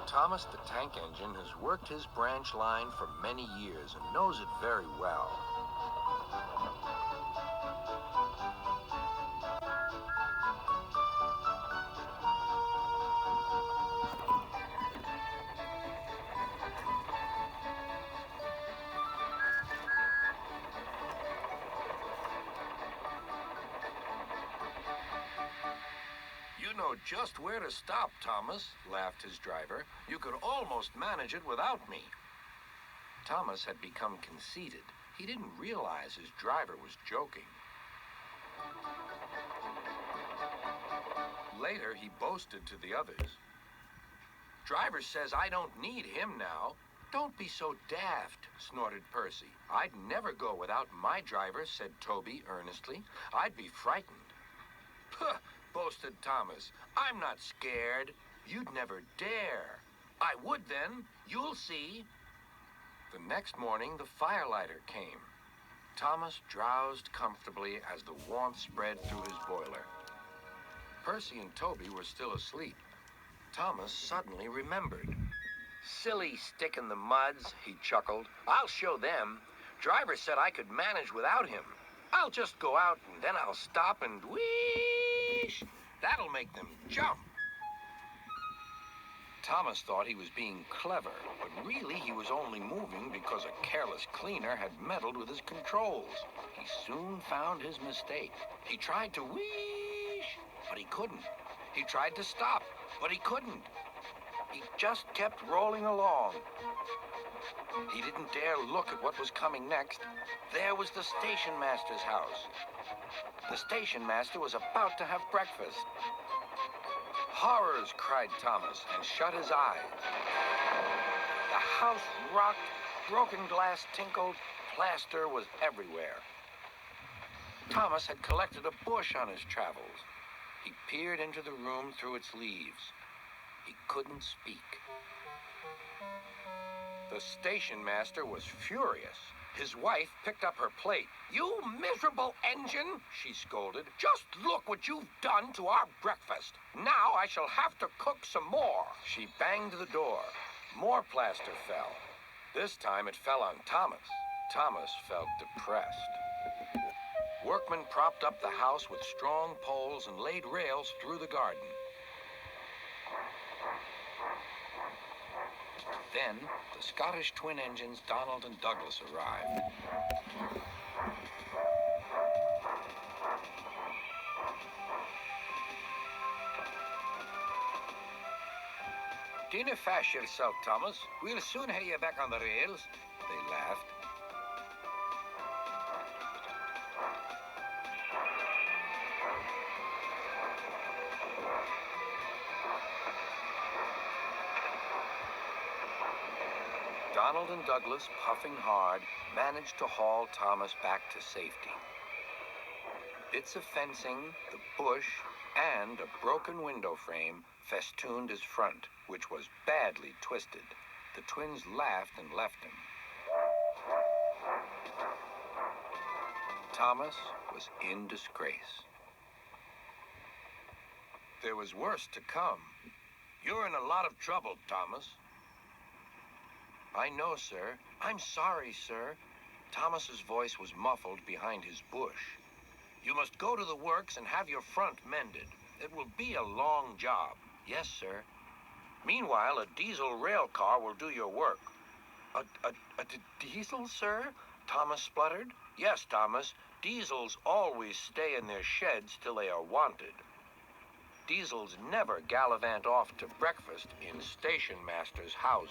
Thomas the Tank Engine has worked his branch line for many years and knows it very well. You know just where to stop, Thomas, laughed his driver. You could almost manage it without me. Thomas had become conceited. He didn't realize his driver was joking. Later, he boasted to the others. Driver says I don't need him now. Don't be so daft, snorted Percy. I'd never go without my driver, said Toby earnestly. I'd be frightened. Puh, boasted Thomas. I'm not scared. You'd never dare. I would then. You'll see. The next morning, the firelighter came. Thomas drowsed comfortably as the warmth spread through his boiler. Percy and Toby were still asleep. Thomas suddenly remembered. Silly stick in the muds, he chuckled. I'll show them. Driver said I could manage without him. I'll just go out and then I'll stop and whoosh. That'll make them jump. Thomas thought he was being clever, but really he was only moving because a careless cleaner had meddled with his controls. He soon found his mistake. He tried to whoosh, but he couldn't. He tried to stop, but he couldn't. He just kept rolling along. He didn't dare look at what was coming next. There was the station master's house. The station master was about to have breakfast. Horrors, cried Thomas, and shut his eyes. The house rocked, broken glass tinkled, plaster was everywhere. Thomas had collected a bush on his travels. He peered into the room through its leaves. He couldn't speak. The station master was furious. His wife picked up her plate. You miserable engine, she scolded. Just look what you've done to our breakfast. Now I shall have to cook some more. She banged the door. More plaster fell. This time it fell on Thomas. Thomas felt depressed. Workmen propped up the house with strong poles and laid rails through the garden. Then, the Scottish twin engines Donald and Douglas arrived. Dinna fash yourself, Thomas. We'll soon have you back on the rails, they laughed. Donald and Douglas, puffing hard, managed to haul Thomas back to safety. Bits of fencing, the bush, and a broken window frame festooned his front, which was badly twisted. The twins laughed and left him. Thomas was in disgrace. There was worse to come. You're in a lot of trouble, Thomas. I know, sir. I'm sorry, sir. Thomas's voice was muffled behind his bush. You must go to the works and have your front mended. It will be a long job. Yes, sir. Meanwhile, a diesel rail car will do your work. A diesel, sir? Thomas spluttered. Yes, Thomas. Diesels always stay in their sheds till they are wanted. Diesels never gallivant off to breakfast in station masters' houses.